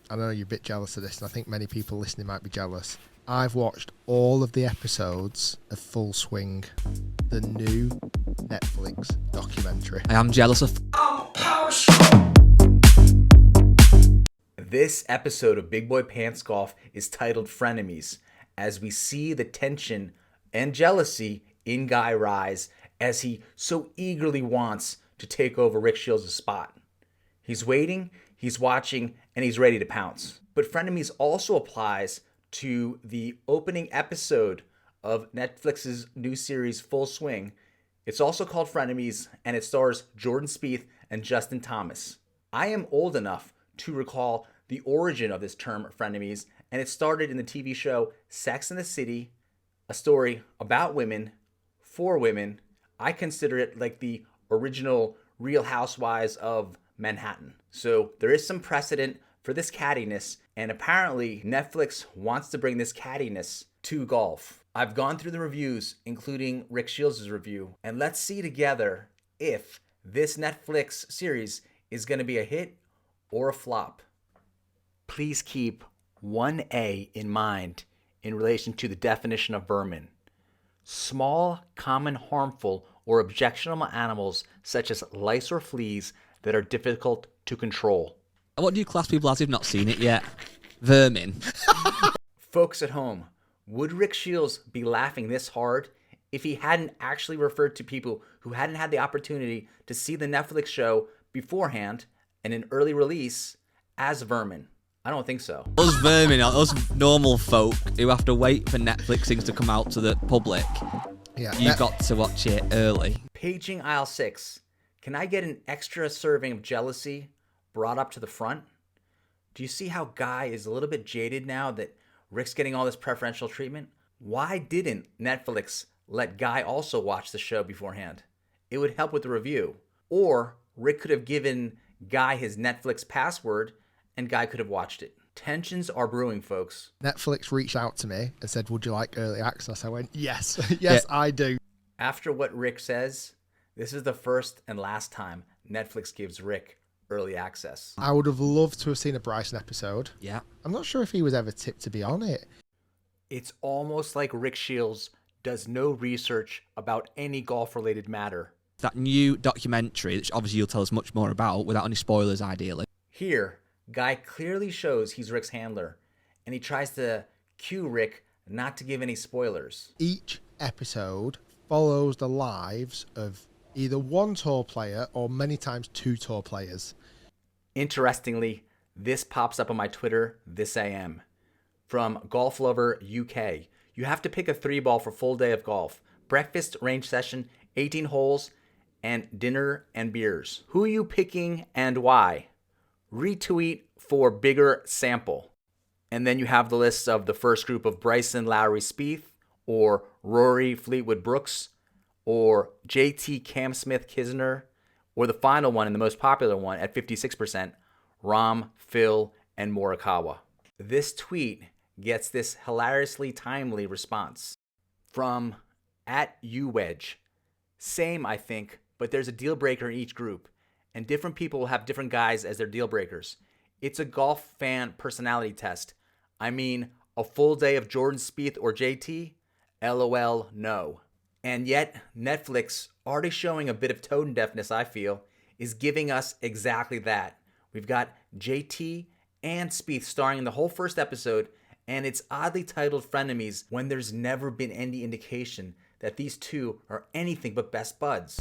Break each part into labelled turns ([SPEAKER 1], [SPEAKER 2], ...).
[SPEAKER 1] I know you're a bit jealous of this, and I think many people listening might be jealous. I've watched all of the episodes of Full Swing, the new Netflix documentary.
[SPEAKER 2] I am jealous of...
[SPEAKER 3] This episode of Big Boy Pants Golf is titled Frenemies, as we see the tension and jealousy in Guy rise as he so eagerly wants to take over Rick Shields' spot. He's waiting, he's watching, and he's ready to pounce. But Frenemies also applies to the opening episode of Netflix's new series Full Swing. It's also called Frenemies, and it stars Jordan Spieth and Justin Thomas. I am old enough to recall the origin of this term frenemies, and it started in the TV show Sex and the City, a story about women, for women. I consider it like the original Real Housewives of Manhattan. So there is some precedent for this cattiness, and apparently Netflix wants to bring this cattiness to golf. I've gone through the reviews, including Rick Shields' review, and let's see together if this Netflix series is going to be a hit or a flop. Please keep 1A in mind in relation to the definition of vermin. Small, common, harmful, or objectionable animals such as lice or fleas that are difficult to control.
[SPEAKER 2] What do you class people as who've not seen it yet? Vermin.
[SPEAKER 3] Folks at home, would Rick Shields be laughing this hard if he hadn't actually referred to people who hadn't had the opportunity to see the Netflix show beforehand and an early release as vermin? I don't think so.
[SPEAKER 2] Us vermin, us normal folk who have to wait for Netflix things to come out to the public.
[SPEAKER 1] Yeah,
[SPEAKER 2] You've got to watch it early.
[SPEAKER 3] Paging aisle 6. Can I get an extra serving of jealousy brought up to the front? Do you see how Guy is a little bit jaded now that Rick's getting all this preferential treatment? Why didn't Netflix let Guy also watch the show beforehand? It would help with the review. Or Rick could have given Guy his Netflix password and Guy could have watched it. Tensions are brewing, folks.
[SPEAKER 1] Netflix reached out to me and said, would you like early access? I went, yes, yes, yeah. I do.
[SPEAKER 3] After what Rick says, this is the first and last time Netflix gives Rick early access.
[SPEAKER 1] I would have loved to have seen a Bryson episode.
[SPEAKER 2] Yeah.
[SPEAKER 1] I'm not sure if he was ever tipped to be on it.
[SPEAKER 3] It's almost like Rick Shields does no research about any golf-related matter.
[SPEAKER 2] That new documentary, which obviously you'll tell us much more about without any spoilers, ideally.
[SPEAKER 3] Here, Guy clearly shows he's Rick's handler, and he tries to cue Rick not to give any spoilers.
[SPEAKER 1] Each episode follows the lives of either one tour player or many times two tour players.
[SPEAKER 3] Interestingly, this pops up on my Twitter this AM. From Golf Lover UK, you have to pick a 3-ball for full day of golf. Breakfast, range session, 18 holes, and dinner and beers. Who are you picking and why? Retweet for bigger sample. And then you have the lists of the first group of Bryson, Lowry, Spieth, or Rory, Fleetwood, Brooks, or JT, Cam Smith, Kisner, or the final one and the most popular one at 56%, Rahm, Phil, and Morikawa. This tweet gets this hilariously timely response from @uwedge. Same, I think, but there's a deal breaker in each group, and different people will have different guys as their deal breakers. It's a golf fan personality test. I mean, a full day of Jordan Spieth or JT? LOL, no. And yet, Netflix, already showing a bit of tone deafness, I feel, is giving us exactly that. We've got JT and Spieth starring in the whole first episode, and it's oddly titled Frenemies when there's never been any indication that these two are anything but best buds.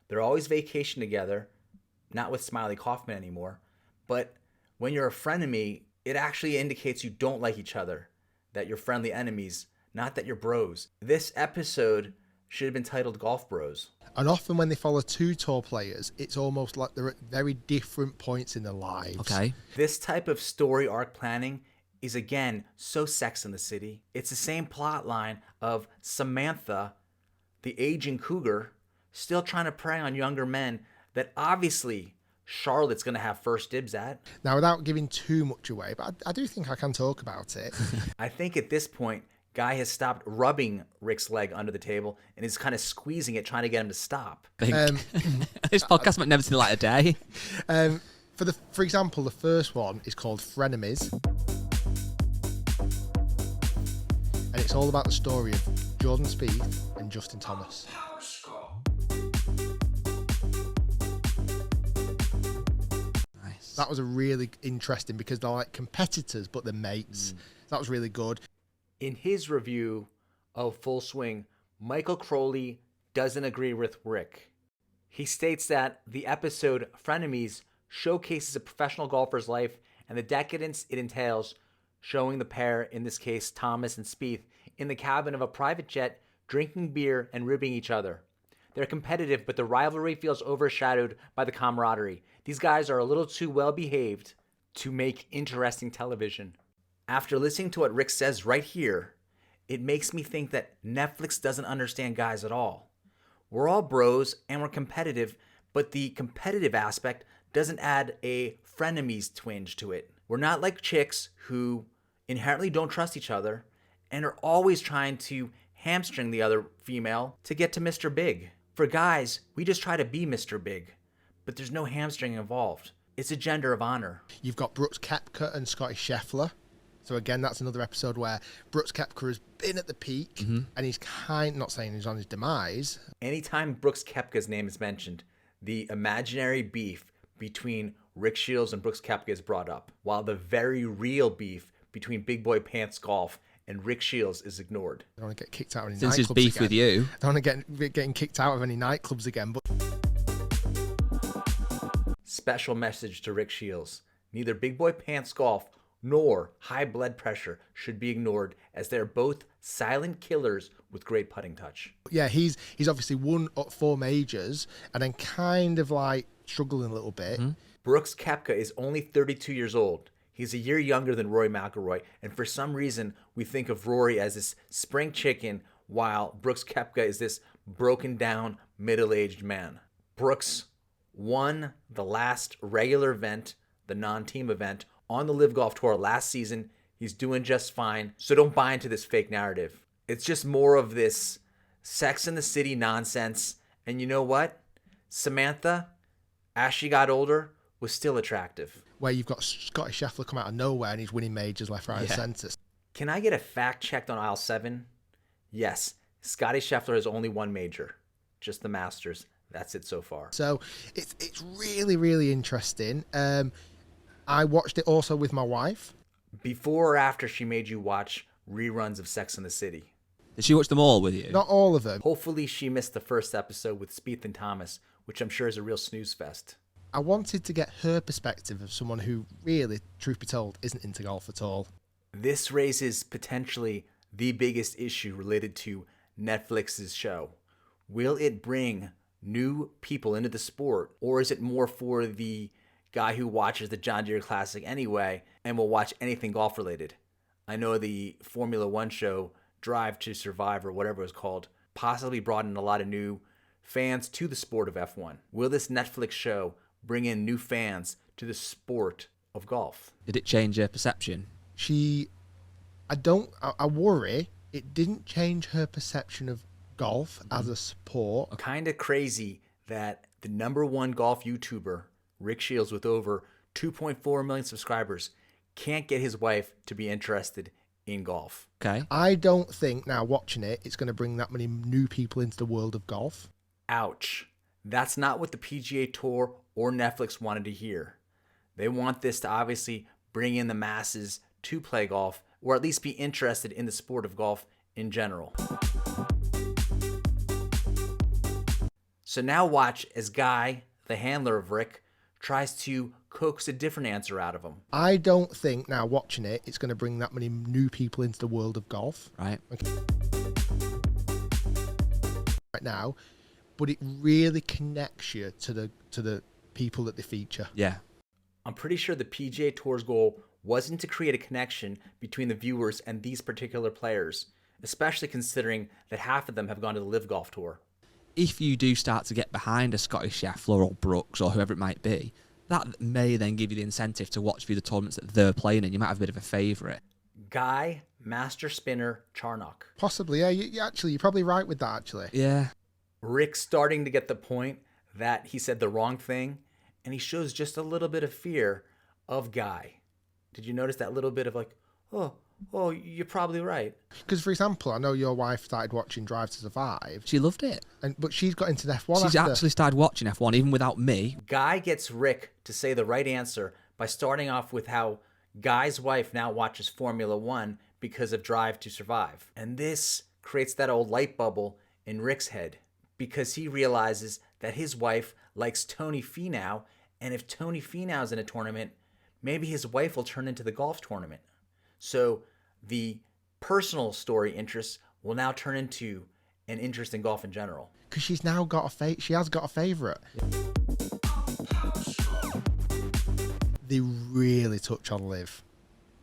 [SPEAKER 3] They're always vacation together, not with Smiley Kaufman anymore, but when you're a frenemy, it actually indicates you don't like each other, that you're friendly enemies, not that you're bros. This episode should have been titled Golf Bros.
[SPEAKER 1] And often when they follow two tour players, it's almost like they're at very different points in their lives.
[SPEAKER 2] Okay.
[SPEAKER 3] This type of story arc planning is, again, so Sex and the City. It's the same plot line of Samantha, the aging cougar, still trying to prey on younger men that obviously Charlotte's going to have first dibs at.
[SPEAKER 1] Now, without giving too much away, but I do think I can talk about it.
[SPEAKER 3] I think at this point, Guy has stopped rubbing Rick's leg under the table and is kind of squeezing it, trying to get him to stop.
[SPEAKER 2] This podcast might never see the light of day.
[SPEAKER 1] For example, the first one is called Frenemies, and it's all about the story of Jordan Spieth and Justin Thomas.
[SPEAKER 2] Nice.
[SPEAKER 1] That was a really interesting because they're like competitors, but they're mates. That was really good.
[SPEAKER 3] In his review of Full Swing, Michael Crowley doesn't agree with Rick. He states that the episode Frenemies showcases a professional golfer's life and the decadence it entails, showing the pair, in this case Thomas and Spieth, in the cabin of a private jet, drinking beer and ribbing each other. They're competitive, but the rivalry feels overshadowed by the camaraderie. These guys are a little too well behaved to make interesting television. After listening to what Rick says right here, it makes me think that Netflix doesn't understand guys at all. We're all bros and we're competitive, but the competitive aspect doesn't add a frenemies twinge to it. We're not like chicks who inherently don't trust each other and are always trying to hamstring the other female to get to Mr. Big. For guys, we just try to be Mr. Big, but there's no hamstring involved. It's a gender of honor.
[SPEAKER 1] You've got Brooks Koepka and Scotty Scheffler. So again, that's another episode where Brooks Koepka has been at the peak, and he's not saying he's on his demise.
[SPEAKER 3] Anytime Brooks Koepka's name is mentioned, the imaginary beef between Rick Shields and Brooks Koepka is brought up, while the very real beef between Big Boy Pants Golf and Rick Shields is ignored.
[SPEAKER 1] I don't want to get kicked out of any
[SPEAKER 2] Since
[SPEAKER 1] nightclubs
[SPEAKER 2] his beef
[SPEAKER 1] again.
[SPEAKER 2] with you.
[SPEAKER 1] I don't want to get getting kicked out of any nightclubs again. But
[SPEAKER 3] Special message to Rick Shields. Neither Big Boy Pants Golf nor high blood pressure should be ignored, as they're both silent killers with great putting touch.
[SPEAKER 1] yeah, he's obviously won 4 majors and then kind of like struggling a little bit.
[SPEAKER 3] Brooks Koepka is only 32 years old. He's a year younger than Rory McIlroy, and for some reason we think of Rory as this spring chicken, while Brooks Koepka is this broken down middle-aged man. Brooks won the last regular event, the non-team event, on the Live Golf Tour last season. He's doing just fine, so don't buy into this fake narrative. It's just more of this Sex in the City nonsense. And you know what? Samantha, as she got older, was still attractive.
[SPEAKER 1] Where you've got Scotty Scheffler come out of nowhere and he's winning majors left, right, and centre.
[SPEAKER 3] Can I get a fact checked on aisle 7? Yes, Scotty Scheffler has only one major, just the Masters. That's it so far.
[SPEAKER 1] So it's really, really interesting. I watched it also with my wife.
[SPEAKER 3] Before or after she made you watch reruns of Sex in the City?
[SPEAKER 2] Did she watch them all with you?
[SPEAKER 1] Not all of them.
[SPEAKER 3] Hopefully she missed the first episode with Spieth and Thomas, which I'm sure is a real snooze fest.
[SPEAKER 1] I wanted to get her perspective of someone who really, truth be told, isn't into golf at all.
[SPEAKER 3] This raises potentially the biggest issue related to Netflix's show. Will it bring new people into the sport, or is it more for the guy who watches the John Deere Classic anyway and will watch anything golf related? I know the Formula One show, Drive to Survive, or whatever it was called, possibly brought in a lot of new fans to the sport of F1. Will this Netflix show bring in new fans to the sport of golf?
[SPEAKER 2] Did it change her perception?
[SPEAKER 1] I worry it didn't change her perception of golf as a sport.
[SPEAKER 3] Kind of crazy that the #1 golf YouTuber, Rick Shields, with over 2.4 million subscribers, can't get his wife to be interested in golf.
[SPEAKER 2] Okay.
[SPEAKER 1] I don't think now watching it's going to bring that many new people into the world of golf.
[SPEAKER 3] Ouch. That's not what the PGA Tour or Netflix wanted to hear. They want this to obviously bring in the masses to play golf, or at least be interested in the sport of golf in general. So now watch as Guy, the handler of Rick, tries to coax a different answer out of him.
[SPEAKER 1] I don't think now watching it's going to bring that many new people into the world of golf.
[SPEAKER 2] Right.
[SPEAKER 1] Okay. Right now, but it really connects you to the people that they feature.
[SPEAKER 2] Yeah.
[SPEAKER 3] I'm pretty sure the PGA Tour's goal wasn't to create a connection between the viewers and these particular players, especially considering that half of them have gone to the Live Golf Tour.
[SPEAKER 2] If you do start to get behind a Scotty Scheffler or Brooks or whoever it might be, that may then give you the incentive to watch through the tournaments that they're playing in. You might have a bit of a favourite.
[SPEAKER 3] Guy, master spinner Charnock.
[SPEAKER 1] Possibly, yeah. You're probably right with that, actually.
[SPEAKER 2] Yeah.
[SPEAKER 3] Rick's starting to get the point that he said the wrong thing, and he shows just a little bit of fear of Guy. Did you notice that little bit of like, oh, you're probably right.
[SPEAKER 1] Because, for example, I know your wife started watching Drive to Survive,
[SPEAKER 2] She loved it.
[SPEAKER 1] but she's got into F1
[SPEAKER 2] She's
[SPEAKER 1] after.
[SPEAKER 2] actually started watching F1 even without me.
[SPEAKER 3] Guy gets Rick to say the right answer by starting off with how Guy's wife now watches Formula One because of Drive to Survive. And this creates that old light bubble in Rick's head because he realizes that his wife likes Tony Finau, and if Tony Finau's in a tournament, maybe his wife will turn into the golf tournament. So the personal story interest will now turn into an interest in golf in general.
[SPEAKER 1] Because she's now got she has got a favourite. They really touch on Liv.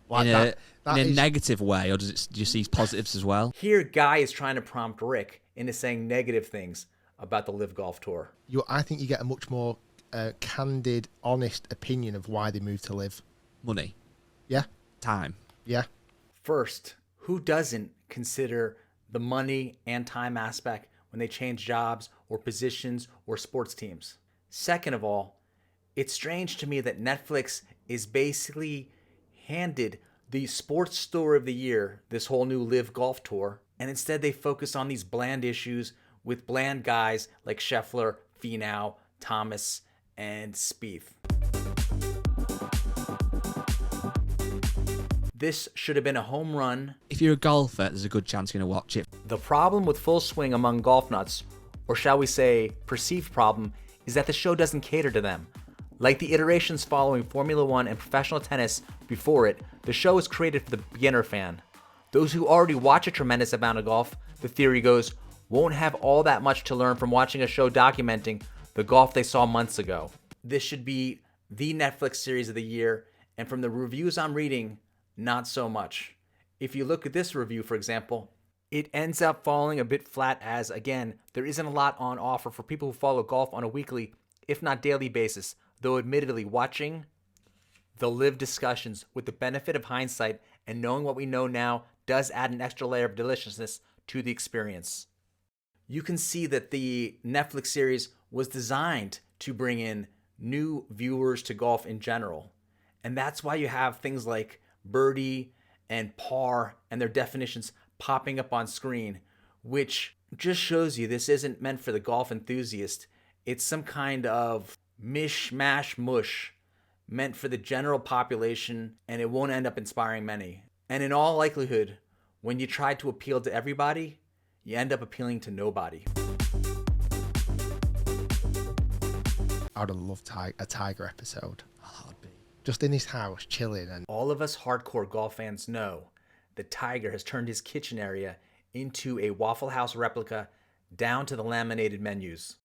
[SPEAKER 1] Like
[SPEAKER 2] in
[SPEAKER 1] that
[SPEAKER 2] a
[SPEAKER 1] is-
[SPEAKER 2] negative way, or do you see positives as well?
[SPEAKER 3] Here, Guy is trying to prompt Rick into saying negative things about the Live Golf Tour.
[SPEAKER 1] I think you get a much more candid, honest opinion of why they moved to Liv.
[SPEAKER 2] Money,
[SPEAKER 1] Yeah,
[SPEAKER 2] time.
[SPEAKER 1] yeah.
[SPEAKER 3] First, who doesn't consider the money and time aspect when they change jobs or positions or sports teams? Second of all, it's strange to me that Netflix is basically handed the sports story of the year, this whole new Live Golf Tour, and instead they focus on these bland issues with bland guys like Scheffler, Finau, Thomas, and Spieth. This should have been a home run.
[SPEAKER 2] If you're a golfer, there's a good chance you're going to watch it.
[SPEAKER 3] The problem with Full Swing among golf nuts, or shall we say perceived problem, is that the show doesn't cater to them. Like the iterations following Formula One and professional tennis before it, the show is created for the beginner fan. Those who already watch a tremendous amount of golf, the theory goes, won't have all that much to learn from watching a show documenting the golf they saw months ago. This should be the Netflix series of the year, and from the reviews I'm reading, not so much. If you look at this review, for example, it ends up falling a bit flat as, again, there isn't a lot on offer for people who follow golf on a weekly, if not daily basis, though admittedly watching the live discussions with the benefit of hindsight and knowing what we know now does add an extra layer of deliciousness to the experience. You can see that the Netflix series was designed to bring in new viewers to golf in general. And that's why you have things like birdie and par and their definitions popping up on screen, which just shows you this isn't meant for the golf enthusiast. It's some kind of mish-mash mush meant for the general population, and it won't end up inspiring many. And in all likelihood, when you try to appeal to everybody, you end up appealing to nobody.
[SPEAKER 1] I would have loved a Tiger episode.
[SPEAKER 2] Oh, that would be.
[SPEAKER 1] Just in his house, chilling. And
[SPEAKER 3] All of us hardcore golf fans know that Tiger has turned his kitchen area into a Waffle House replica down to the laminated menus.